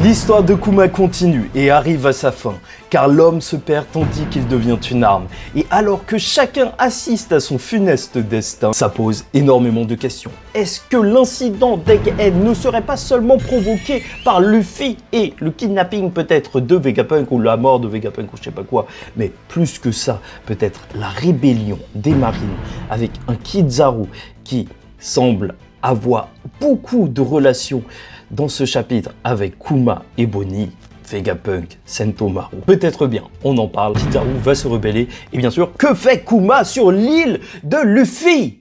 L'histoire de Kuma continue et arrive à sa fin, car l'homme se perd tandis qu'il devient une arme. Et alors que chacun assiste à son funeste destin, ça pose énormément de questions. Est-ce que l'incident d'Egghead ne serait pas seulement provoqué par Luffy et le kidnapping peut-être de Vegapunk ou la mort de Vegapunk ou je sais pas quoi, mais plus que ça, peut-être la rébellion des marines avec un Kizaru qui semble avoir beaucoup de relations dans ce chapitre avec Kuma et Bonnie, Vegapunk, Sentomaru. Peut-être bien, on en parle, Kizaru va se rebeller, et bien sûr, que fait Kuma sur l'île de Luffy ?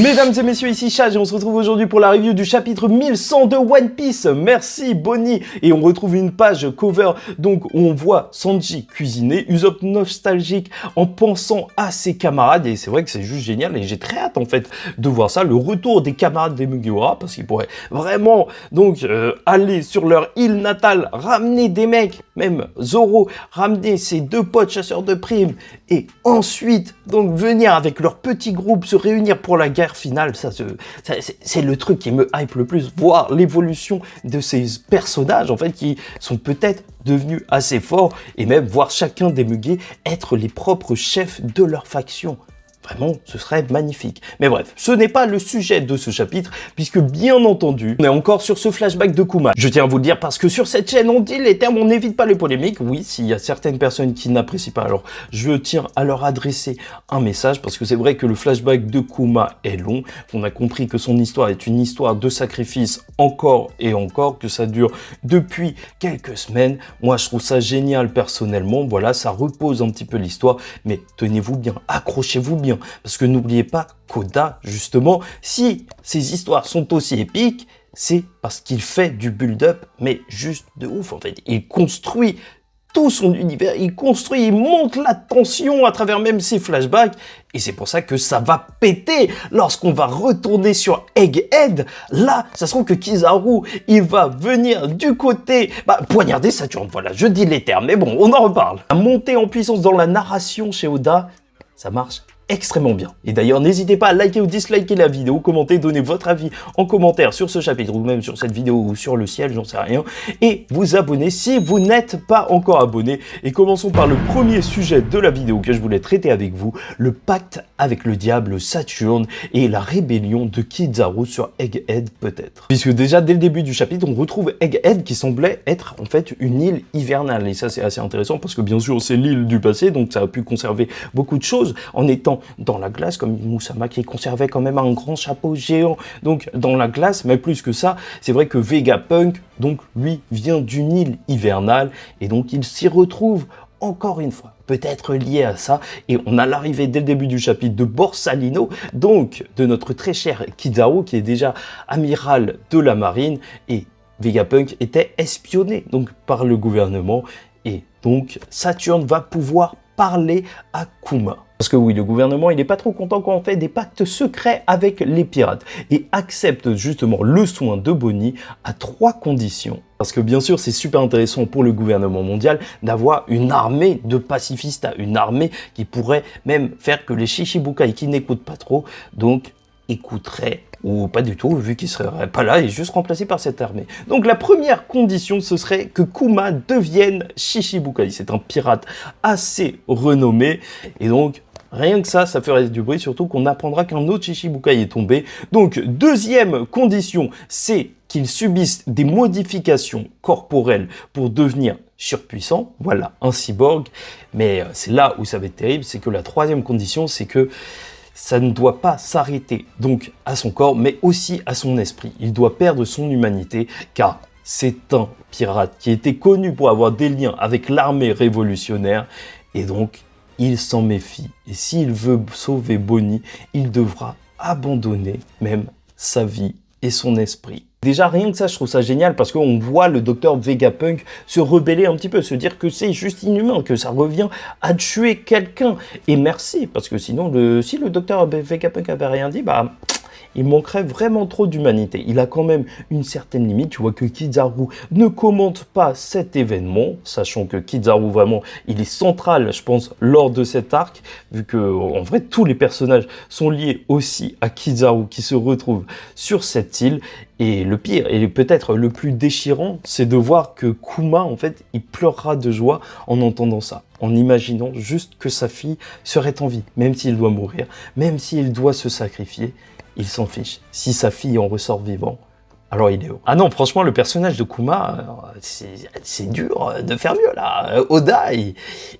Mesdames et messieurs, ici Chad et on se retrouve aujourd'hui pour la review du chapitre 1100 de One Piece. Merci Bonnie. Et on retrouve une page cover donc où on voit Sanji cuisiner, Usopp nostalgique en pensant à ses camarades. Et c'est vrai que c'est juste génial et j'ai très hâte en fait de voir ça, le retour des camarades des Mugiwara, parce qu'ils pourraient vraiment donc aller sur leur île natale, ramener des mecs, même Zoro, ramener ses deux potes chasseurs de primes et ensuite donc venir avec leur petit groupe se réunir pour la guerre finale. C'est le truc qui me hype le plus, voir l'évolution de ces personnages en fait qui sont peut-être devenus assez forts et même voir chacun des Mugiwara être les propres chefs de leur faction. Vraiment, ce serait magnifique. Mais bref, ce n'est pas le sujet de ce chapitre, puisque bien entendu, on est encore sur ce flashback de Kuma. Je tiens à vous le dire parce que sur cette chaîne, on dit les termes, on n'évite pas les polémiques. Oui, s'il y a certaines personnes qui n'apprécient pas, alors je tiens à leur adresser un message, parce que c'est vrai que le flashback de Kuma est long. On a compris que son histoire est une histoire de sacrifice encore et encore, que ça dure depuis quelques semaines. Moi, je trouve ça génial personnellement. Voilà, ça repose un petit peu l'histoire, mais tenez-vous bien, accrochez-vous bien. Parce que n'oubliez pas qu'Oda, justement, si ces histoires sont aussi épiques, c'est parce qu'il fait du build-up, mais juste de ouf en fait. Il construit tout son univers, il monte la tension à travers même ses flashbacks, et c'est pour ça que ça va péter lorsqu'on va retourner sur Egghead. Là, ça se trouve que Kizaru, il va venir du côté, poignarder Saturne, voilà, je dis les termes, mais bon, on en reparle. La montée en puissance dans la narration chez Oda, ça marche extrêmement bien. Et d'ailleurs, n'hésitez pas à liker ou disliker la vidéo, commenter, donner votre avis en commentaire sur ce chapitre ou même sur cette vidéo ou sur le ciel, j'en sais rien. Et vous abonner si vous n'êtes pas encore abonné. Et commençons par le premier sujet de la vidéo que je voulais traiter avec vous, le pacte avec le diable Saturne et la rébellion de Kizaru sur Egghead peut-être. Puisque déjà, dès le début du chapitre, on retrouve Egghead qui semblait être en fait une île hivernale. Et ça, c'est assez intéressant parce que bien sûr, c'est l'île du passé, donc ça a pu conserver beaucoup de choses en étant dans la glace, comme Moussama qui conservait quand même un grand chapeau géant donc dans la glace, mais plus que ça, c'est vrai que Vegapunk, donc lui, vient d'une île hivernale et donc il s'y retrouve encore une fois, peut-être lié à ça, et on a l'arrivée dès le début du chapitre de Borsalino, donc de notre très cher Kizaru qui est déjà amiral de la marine, et Vegapunk était espionné donc par le gouvernement, et donc Saturne va pouvoir parler à Kuma. Parce que oui, le gouvernement, il n'est pas trop content quand on fait des pactes secrets avec les pirates et accepte justement le soin de Bonnie à 3 conditions. Parce que bien sûr, c'est super intéressant pour le gouvernement mondial d'avoir une armée de pacifistes, une armée qui pourrait même faire que les Shichibukai qui n'écoutent pas trop, donc écouteraient ou pas du tout, vu qu'il ne serait pas là et juste remplacé par cette armée. Donc la première condition, ce serait que Kuma devienne Shichibukai. C'est un pirate assez renommé, et donc rien que ça ferait du bruit, surtout qu'on apprendra qu'un autre Shichibukai est tombé. Donc deuxième condition, c'est qu'il subisse des modifications corporelles pour devenir surpuissant, voilà, un cyborg. Mais c'est là où ça va être terrible, c'est que la troisième condition, c'est que ça ne doit pas s'arrêter donc à son corps, mais aussi à son esprit. Il doit perdre son humanité, car c'est un pirate qui était connu pour avoir des liens avec l'armée révolutionnaire, et donc il s'en méfie. Et s'il veut sauver Bonnie, il devra abandonner même sa vie et son esprit. Déjà, rien que ça, je trouve ça génial parce qu'on voit le docteur Vegapunk se rebeller un petit peu, se dire que c'est juste inhumain, que ça revient à tuer quelqu'un. Et merci, parce que sinon, si le docteur Vegapunk avait rien dit, il manquerait vraiment trop d'humanité. Il a quand même une certaine limite. Tu vois que Kizaru ne commente pas cet événement, sachant que Kizaru vraiment, il est central, je pense, lors de cet arc, vu que en vrai tous les personnages sont liés aussi à Kizaru qui se retrouve sur cette île. Et le pire, et peut-être le plus déchirant, c'est de voir que Kuma, en fait, il pleurera de joie en entendant ça, en imaginant juste que sa fille serait en vie, même s'il doit mourir, même s'il doit se sacrifier, il s'en fiche. Si sa fille en ressort vivant, alors il est heureux. Ah non, franchement, le personnage de Kuma, c'est dur de faire mieux là. Oda,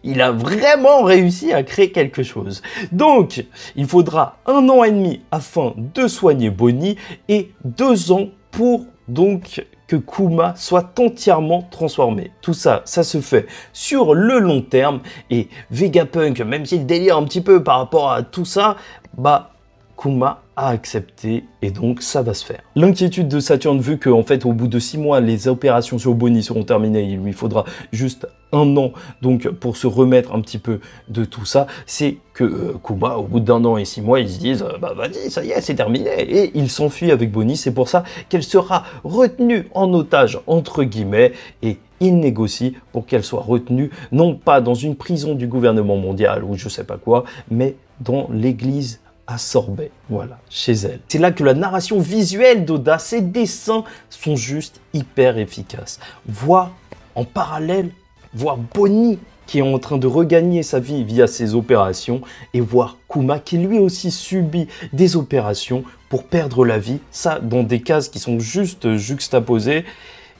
il a vraiment réussi à créer quelque chose. Donc, il faudra 1 an et demi afin de soigner Bonnie et 2 ans pour donc que Kuma soit entièrement transformé. Tout ça, ça se fait sur le long terme et Vegapunk, même s'il délire un petit peu par rapport à tout ça, bah Kuma a accepté et donc ça va se faire. L'inquiétude de Saturne, vu qu'en fait au bout de 6 mois les opérations sur Bonnie seront terminées, il lui faudra juste 1 an donc pour se remettre un petit peu de tout ça, c'est que Kuma au bout d'1 an et 6 mois ils se disent bah vas-y ça y est c'est terminé et il s'enfuit avec Bonnie. C'est pour ça qu'elle sera retenue en otage entre guillemets et il négocie pour qu'elle soit retenue non pas dans une prison du gouvernement mondial ou je sais pas quoi, mais dans l'église à Sorbet, voilà, chez elle. C'est là que la narration visuelle d'Oda, ses dessins sont juste hyper efficaces. Voir en parallèle, voir Bonnie qui est en train de regagner sa vie via ses opérations et voir Kuma qui lui aussi subit des opérations pour perdre la vie, ça dans des cases qui sont juste juxtaposées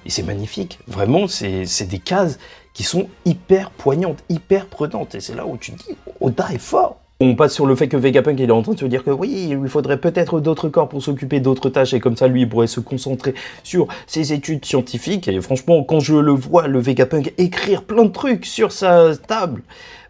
et c'est magnifique. Vraiment, c'est des cases qui sont hyper poignantes, hyper prenantes et c'est là où tu te dis Oda est fort. On passe sur le fait que Vegapunk il est en train de se dire que oui, il lui faudrait peut-être d'autres corps pour s'occuper d'autres tâches et comme ça lui il pourrait se concentrer sur ses études scientifiques. Et franchement, quand je le vois, le Vegapunk écrire plein de trucs sur sa table,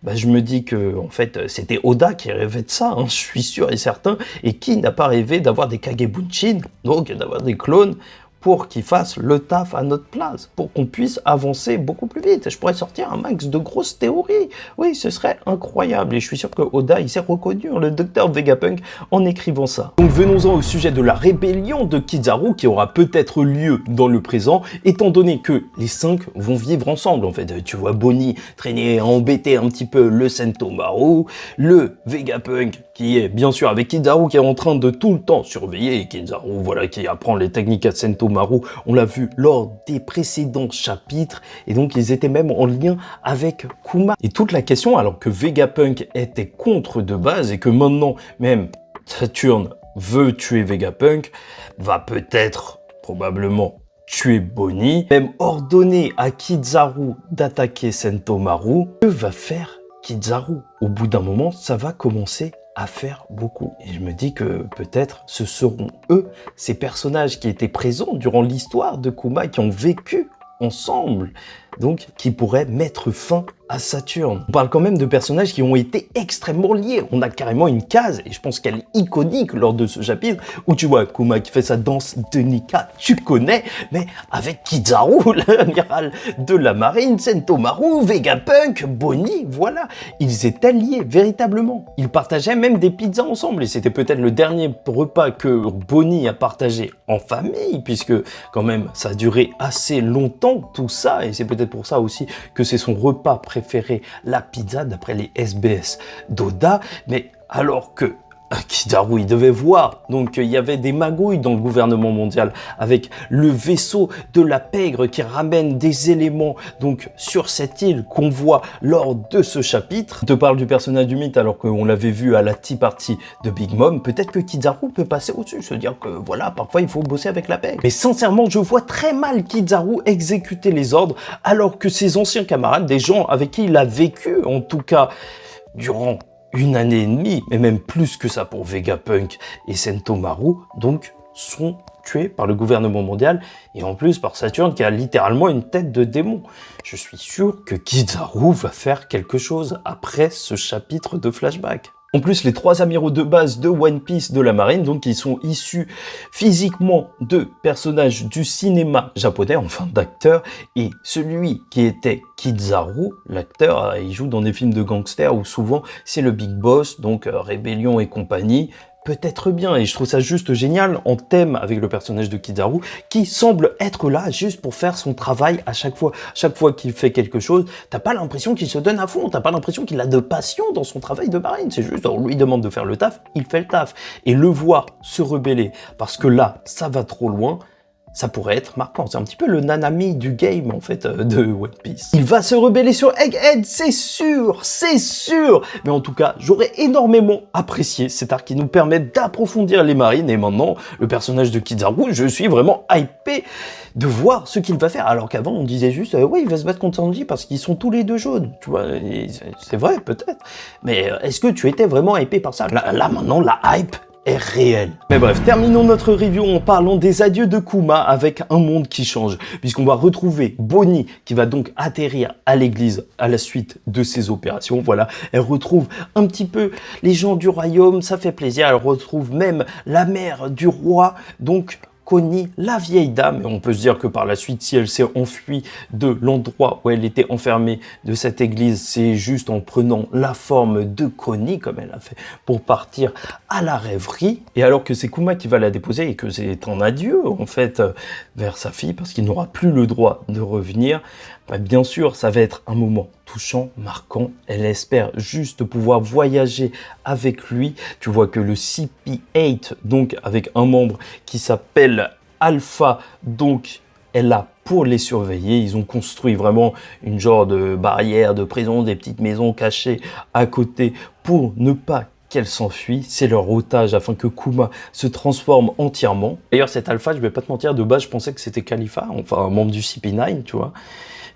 bah, je me dis que en fait c'était Oda qui rêvait de ça, hein, je suis sûr et certain. Et qui n'a pas rêvé d'avoir des Kagebunshin, donc d'avoir des clones pour qu'ils fassent le taf à notre place, pour qu'on puisse avancer beaucoup plus vite. Je pourrais sortir un max de grosses théories. Oui, ce serait incroyable. Et je suis sûr que Oda, il s'est reconnu, le docteur Vegapunk, en écrivant ça. Donc venons-en au sujet de la rébellion de Kizaru, qui aura peut-être lieu dans le présent, étant donné que les 5 vont vivre ensemble. En fait, tu vois Bonnie traîner, embêter un petit peu le Sentomaru, le Vegapunk, qui est bien sûr avec Kizaru, qui est en train de tout le temps surveiller, et Kizaru, voilà, qui apprend les techniques à Sentomaru. On l'a vu lors des précédents chapitres et donc ils étaient même en lien avec Kuma. Et toute la question, alors que Vegapunk était contre de base et que maintenant même Saturne veut tuer Vegapunk, va peut-être probablement tuer Bonnie, même ordonner à Kizaru d'attaquer Sentomaru. Que va faire Kizaru? Au bout d'un moment, ça va commencer à faire beaucoup. Et je me dis que peut-être ce seront eux, ces personnages qui étaient présents durant l'histoire de Kuma, qui ont vécu ensemble, donc qui pourraient mettre fin à Saturne. On parle quand même de personnages qui ont été extrêmement liés. On a carrément une case, et je pense qu'elle est iconique lors de ce chapitre, où tu vois Kuma qui fait sa danse de Nika, tu connais, mais avec Kizaru, l'amiral de la marine, Sentomaru, Vegapunk, Bonnie, voilà. Ils étaient liés, véritablement. Ils partageaient même des pizzas ensemble, et c'était peut-être le dernier repas que Bonnie a partagé en famille, puisque quand même, ça a duré assez longtemps, tout ça, et c'est peut-être pour ça aussi que c'est son repas préféré, la pizza, d'après les SBS d'Oda. Mais alors que Kizaru, il devait voir, donc il y avait des magouilles dans le gouvernement mondial avec le vaisseau de la pègre qui ramène des éléments donc sur cette île qu'on voit lors de ce chapitre. On te parle du personnage du mythe alors qu'on l'avait vu à la Tea Party de Big Mom. Peut-être que Kizaru peut passer au-dessus, se dire que voilà, parfois il faut bosser avec la pègre. Mais sincèrement, je vois très mal Kizaru exécuter les ordres alors que ses anciens camarades, des gens avec qui il a vécu en tout cas durant 1 an et demi, mais même plus que ça pour Vegapunk et Sentomaru, donc sont tués par le gouvernement mondial et en plus par Saturne qui a littéralement une tête de démon. Je suis sûr que Kizaru va faire quelque chose après ce chapitre de flashback. En plus, les 3 amiraux de base de One Piece de la marine, donc ils sont issus physiquement de personnages du cinéma japonais, enfin d'acteurs, et celui qui était Kizaru, l'acteur, il joue dans des films de gangsters où souvent c'est le big boss, donc Rébellion et compagnie. peut-être bien, et je trouve ça juste génial en thème avec le personnage de Kizaru qui semble être là juste pour faire son travail à chaque fois. Chaque fois qu'il fait quelque chose, t'as pas l'impression qu'il se donne à fond, t'as pas l'impression qu'il a de passion dans son travail de marine, c'est juste, on lui demande de faire le taf, il fait le taf. Et le voir se rebeller, parce que là, ça va trop loin, ça pourrait être marquant. C'est un petit peu le Nanami du game, en fait, de One Piece. Il va se rebeller sur Egghead, c'est sûr, c'est sûr. Mais en tout cas, j'aurais énormément apprécié cet arc qui nous permet d'approfondir les marines. Et maintenant, le personnage de Kizaru, je suis vraiment hypé de voir ce qu'il va faire. Alors qu'avant, on disait juste, ouais, il va se battre contre Sanji parce qu'ils sont tous les deux jaunes. Tu vois, c'est vrai, peut-être. Mais est-ce que tu étais vraiment hypé par ça? Là, maintenant, la hype est réel. Mais bref, terminons notre review en parlant des adieux de Kuma avec un monde qui change, puisqu'on va retrouver Bonnie qui va donc atterrir à l'église à la suite de ses opérations. Voilà, elle retrouve un petit peu les gens du royaume, ça fait plaisir, elle retrouve même la mère du roi, donc Connie, la vieille dame, et on peut se dire que par la suite, si elle s'est enfuie de l'endroit où elle était enfermée de cette église, c'est juste en prenant la forme de Connie, comme elle a fait, pour partir à la rêverie. Et alors que c'est Kuma qui va la déposer et que c'est un adieu, en fait, vers sa fille, parce qu'il n'aura plus le droit de revenir, bah, bien sûr, ça va être un moment touchant, marquant. Elle espère juste pouvoir voyager avec lui. Tu vois que le CP8, donc avec un membre qui s'appelle Alpha, donc est là pour les surveiller. Ils ont construit vraiment une genre de barrière, de prison, des petites maisons cachées à côté pour ne pas qu'elle s'enfuit. C'est leur otage afin que Kuma se transforme entièrement. D'ailleurs, cet Alpha, je vais pas te mentir, de base, je pensais que c'était Khalifa, enfin un membre du CP9, tu vois.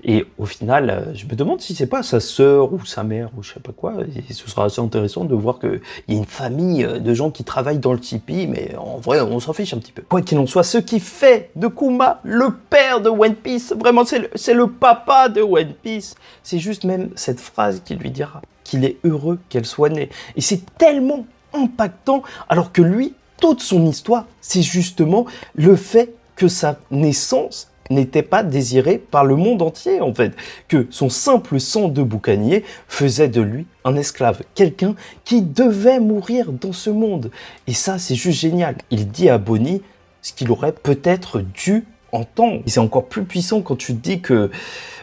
Et au final, je me demande si c'est pas sa sœur ou sa mère ou je sais pas quoi. Et ce sera assez intéressant de voir qu'il y a une famille de gens qui travaillent dans le Tipeee, mais en vrai, on s'en fiche un petit peu. Quoi qu'il en soit, ce qui fait de Kuma le père de One Piece, vraiment, c'est le papa de One Piece. C'est juste même cette phrase qui lui dira qu'il est heureux qu'elle soit née. Et c'est tellement impactant, alors que lui, toute son histoire, c'est justement le fait que sa naissance n'était pas désiré par le monde entier, en fait. Que son simple sang de boucanier faisait de lui un esclave. Quelqu'un qui devait mourir dans ce monde. Et ça, c'est juste génial. Il dit à Bonnie ce qu'il aurait peut-être dû entendre. Et c'est encore plus puissant quand tu te dis que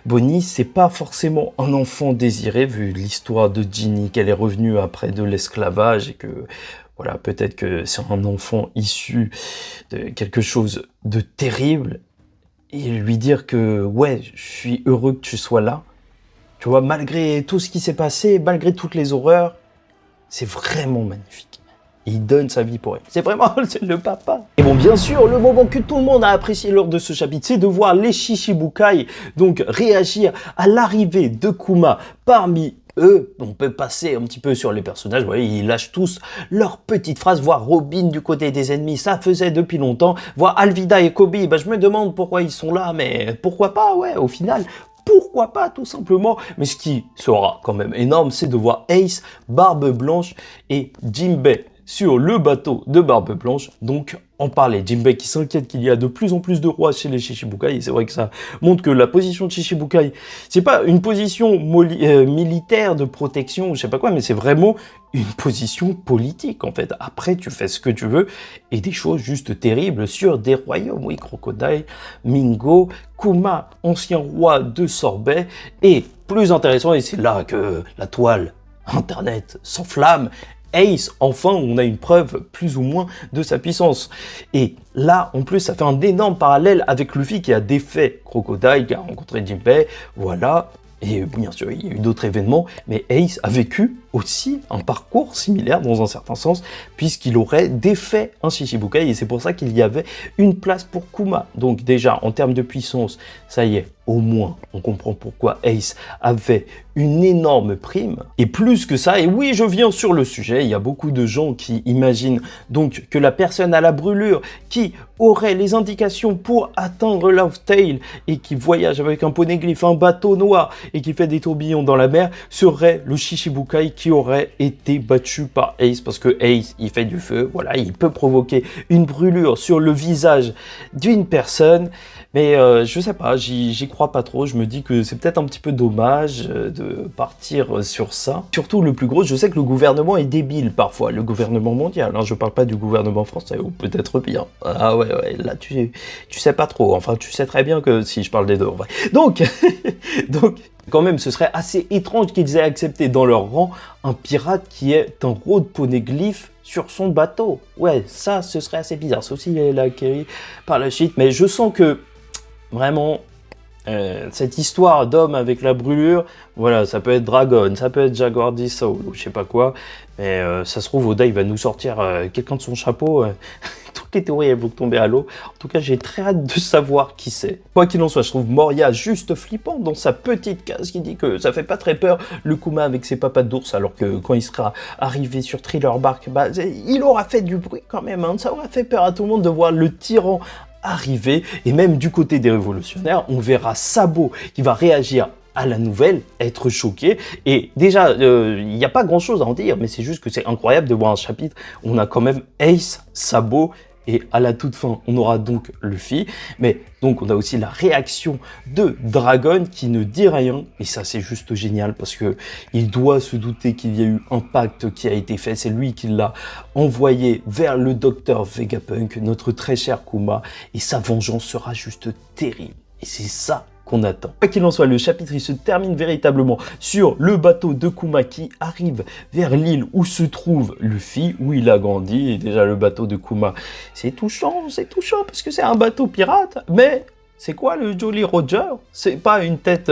Bonnie, c'est pas forcément un enfant désiré, vu l'histoire de Ginny, qu'elle est revenue après de l'esclavage et que... Voilà, peut-être que c'est un enfant issu de quelque chose de terrible. Et lui dire que, ouais, je suis heureux que tu sois là. Tu vois, malgré tout ce qui s'est passé, malgré toutes les horreurs, c'est vraiment magnifique. Et il donne sa vie pour elle. C'est vraiment c'est le papa. Et bon, bien sûr, le moment que tout le monde a apprécié lors de ce chapitre, c'est de voir les Shichibukai donc réagir à l'arrivée de Kuma parmi eux. On peut passer un petit peu sur les personnages, vous voyez, ils lâchent tous leurs petites phrases, voir Robin du côté des ennemis, ça faisait depuis longtemps, voir Alvida et Kobe, bah, je me demande pourquoi ils sont là, mais pourquoi pas, ouais, au final, pourquoi pas, tout simplement. Mais ce qui sera quand même énorme, c'est de voir Ace, Barbe Blanche et Jinbei sur le bateau de Barbe Blanche, donc en parler. Jinbei qui s'inquiète qu'il y a de plus en plus de rois chez les Shichibukai, et c'est vrai que ça montre que la position de Shichibukai, c'est pas une position militaire de protection, je sais pas quoi, mais c'est vraiment une position politique, en fait. Après, tu fais ce que tu veux, et des choses juste terribles sur des royaumes. Oui, Crocodile, Mingo, Kuma, ancien roi de Sorbet, et plus intéressant, et c'est là que la toile Internet s'enflamme, Ace, enfin, on a une preuve plus ou moins de sa puissance. Et là, en plus, ça fait un énorme parallèle avec Luffy qui a défait Crocodile, qui a rencontré Jinbei, voilà. Et bien sûr, il y a eu d'autres événements, mais Ace a vécu aussi un parcours similaire dans un certain sens, puisqu'il aurait défait un Shichibukai, et c'est pour ça qu'il y avait une place pour Kuma. Donc déjà, en termes de puissance, ça y est, au moins, on comprend pourquoi Ace avait une énorme prime. Et plus que ça, et oui, je viens sur le sujet, il y a beaucoup de gens qui imaginent donc que la personne à la brûlure qui aurait les indications pour atteindre Laugh Tale et qui voyage avec un poneglyphe, un bateau noir et qui fait des tourbillons dans la mer serait le Shichibukai qui aurait été battu par Ace, parce que Ace, il fait du feu, voilà, il peut provoquer une brûlure sur le visage d'une personne. Mais je sais pas, j'y crois pas trop. Je me dis que c'est peut-être un petit peu dommage de partir sur ça. Surtout le plus gros, je sais que le gouvernement est débile parfois, le gouvernement mondial. Hein, je parle pas du gouvernement français, ou peut-être bien. Ah ouais, là tu sais pas trop. Enfin, tu sais très bien que si je parle des deux en vrai. Donc, quand même, ce serait assez étrange qu'ils aient accepté dans leur rang un pirate qui est un road poneglyph sur son bateau. Ouais, ça, ce serait assez bizarre. Sauf s'il est acquéri par la suite. Mais je sens que, vraiment, cette histoire d'homme avec la brûlure, voilà, ça peut être Dragon, ça peut être Jaguar D-Soul, ou je sais pas quoi. Mais ça se trouve, Oda, il va nous sortir quelqu'un de son chapeau. Toutes les théories, elles vont tomber à l'eau. En tout cas, j'ai très hâte de savoir qui c'est. Quoi qu'il en soit, je trouve Moria juste flippant dans sa petite case qui dit que ça fait pas très peur le Kuma avec ses papates d'ours, alors que quand il sera arrivé sur Thriller Bark, bah, il aura fait du bruit quand même. Hein. Ça aura fait peur à tout le monde de voir le tyran arriver. Et même du côté des révolutionnaires, on verra Sabo qui va réagir à la nouvelle, être choqué. Et déjà, il n'y a pas grand chose à en dire, mais c'est juste que c'est incroyable de voir un chapitre où on a quand même Ace, Sabo, et à la toute fin, on aura donc Luffy. Mais donc, on a aussi la réaction de Dragon qui ne dit rien. Et ça, c'est juste génial parce que il doit se douter qu'il y a eu un pacte qui a été fait. C'est lui qui l'a envoyé vers le docteur Vegapunk, notre très cher Kuma. Et sa vengeance sera juste terrible. Et c'est ça qu'on attend. Quoi qu'il en soit, le chapitre il se termine véritablement sur le bateau de Kuma qui arrive vers l'île où se trouve Luffy, où il a grandi. Et déjà le bateau de Kuma, c'est touchant parce que c'est un bateau pirate, mais c'est quoi le Jolly Roger? C'est pas une tête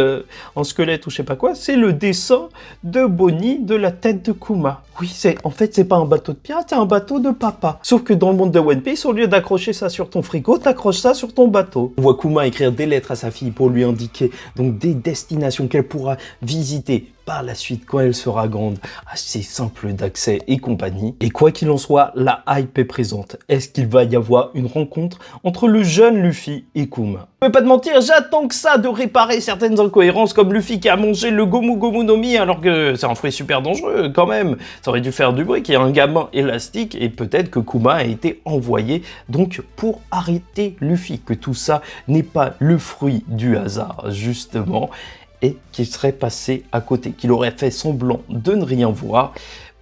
en squelette ou je sais pas quoi, c'est le dessin de Bonnie de la tête de Kuma. Oui, en fait, c'est pas un bateau de pirate, c'est un bateau de papa. Sauf que dans le monde de One Piece, au lieu d'accrocher ça sur ton frigo, t'accroches ça sur ton bateau. On voit Kuma écrire des lettres à sa fille pour lui indiquer donc des destinations qu'elle pourra visiter par la suite quand elle sera grande, assez simple d'accès et compagnie. Et quoi qu'il en soit, la hype est présente. Est-ce qu'il va y avoir une rencontre entre le jeune Luffy et Kuma? Je vais pas te mentir, j'attends que ça de réparer certaines incohérences comme Luffy qui a mangé le Gomu Gomu no Mi alors que c'est un fruit super dangereux quand même. Ça aurait dû faire du bruit qu'il y ait un gamin élastique et peut-être que Kuma a été envoyé donc pour arrêter Luffy, que tout ça n'est pas le fruit du hasard justement et qu'il serait passé à côté, qu'il aurait fait semblant de ne rien voir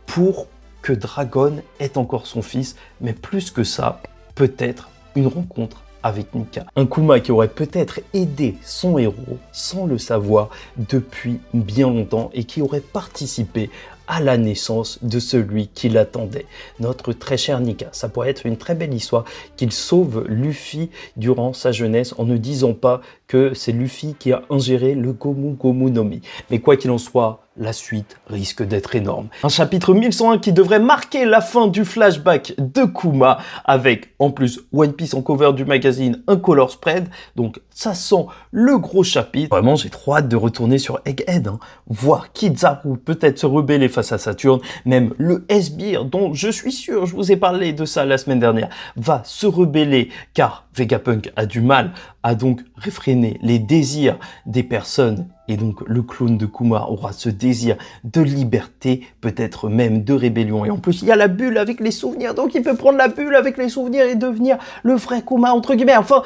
pour que Dragon ait encore son fils, mais plus que ça, peut-être une rencontre avec Nika. Un Kuma qui aurait peut-être aidé son héros sans le savoir depuis bien longtemps et qui aurait participé à la naissance de celui qui l'attendait, notre très cher Nika. Ça pourrait être une très belle histoire qu'il sauve Luffy durant sa jeunesse en ne disant pas que c'est Luffy qui a ingéré le Gomu Gomu no Mi. Mais quoi qu'il en soit, la suite risque d'être énorme. Un chapitre 1101 qui devrait marquer la fin du flashback de Kuma avec en plus One Piece en cover du magazine, un color spread. Donc ça sent le gros chapitre. Vraiment, j'ai trop hâte de retourner sur Egghead, hein. Voir Kizaru peut-être se rebeller face à Saturne. Même le S-Beer, dont je suis sûr, je vous ai parlé de ça la semaine dernière, va se rebeller car Vegapunk a du mal à donc réfréner les désirs des personnes. Et donc le clone de Kuma aura ce désir de liberté, peut-être même de rébellion. Et en plus, il y a la bulle avec les souvenirs, donc il peut prendre la bulle avec les souvenirs et devenir le vrai Kuma, entre guillemets. Enfin,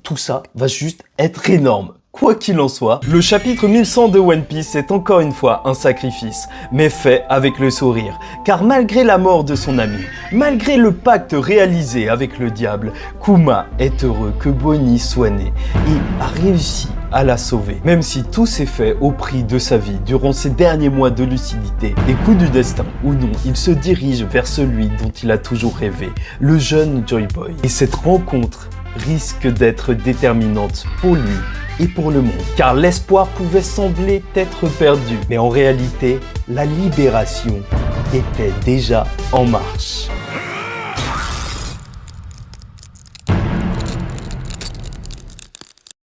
tout ça va juste être énorme. Quoi qu'il en soit, le chapitre 1100 de One Piece est encore une fois un sacrifice, mais fait avec le sourire. Car malgré la mort de son ami, malgré le pacte réalisé avec le diable, Kuma est heureux que Bonnie soit née et a réussi à la sauver. Même si tout s'est fait au prix de sa vie durant ces derniers mois de lucidité, et coup du destin ou non, il se dirige vers celui dont il a toujours rêvé, le jeune Joy Boy. Et cette rencontre risque d'être déterminante pour lui et pour le monde, car l'espoir pouvait sembler être perdu, mais en réalité, la libération était déjà en marche.